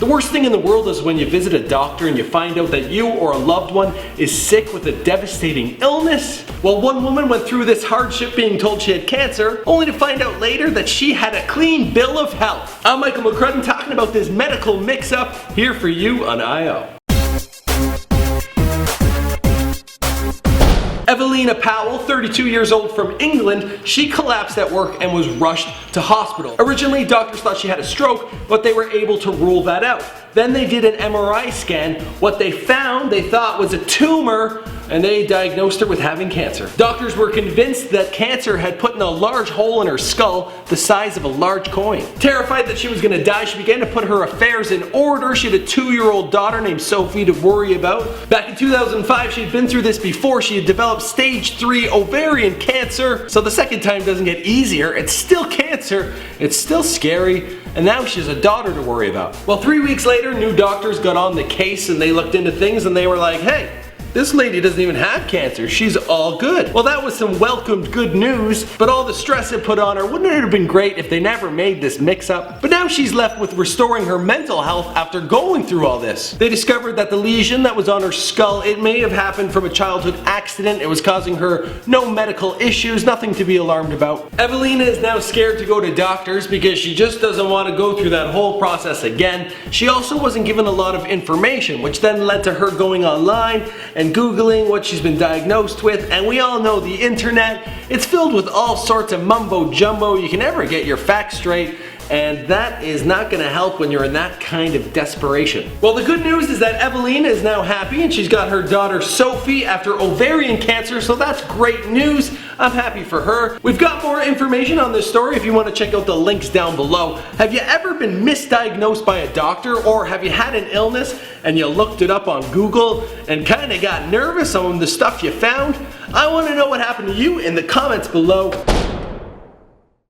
The worst thing in the world is when you visit a doctor and you find out that you or a loved one is sick with a devastating illness. Well, one woman went through this hardship being told she had cancer, only to find out later that she had a clean bill of health. I'm Michael McCrudden talking about this medical mix-up here for you on I.O. Evelina Powell, 32 years old from England, she collapsed at work and was rushed to hospital. Originally, doctors thought she had a stroke, but they were able to rule that out. Then they did an MRI scan. What they found, they thought was a tumor, and they diagnosed her with having cancer. Doctors were convinced that cancer had put in a large hole in her skull the size of a large coin. Terrified that she was going to die, she began to put her affairs in order. She had a 2-year-old daughter named Sophie to worry about. Back in 2005, she had been through this before. She had developed stage 3 ovarian cancer. So the second time doesn't get easier. It's still cancer. It's still scary. And now she has a daughter to worry about. Well, 3 weeks later, new doctors got on the case and they looked into things and they were like, hey, this lady doesn't even have cancer. She's all good. Well, that was some welcomed good news, but all the stress it put on her, wouldn't it have been great if they never made this mix-up? But now she's left with restoring her mental health after going through all this. They discovered that the lesion that was on her skull, it may have happened from a childhood accident. It was causing her no medical issues, nothing to be alarmed about. Evelina is now scared to go to doctors because she just doesn't want to go through that whole process again. She also wasn't given a lot of information, which then led to her going online and Googling what she's been diagnosed with, and we all know the internet, it's filled with all sorts of mumbo jumbo. You can never get your facts straight, and that is not going to help when you're in that kind of desperation. Well, the good news is that Evelina is now happy and she's got her daughter Sophie after ovarian cancer, so that's great news. I'm happy for her. We've got more information on this story if you want to check out the links down below. Have you ever been misdiagnosed by a doctor, or have you had an illness and you looked it up on Google and kind of got nervous on the stuff you found? I want to know what happened to you in the comments below.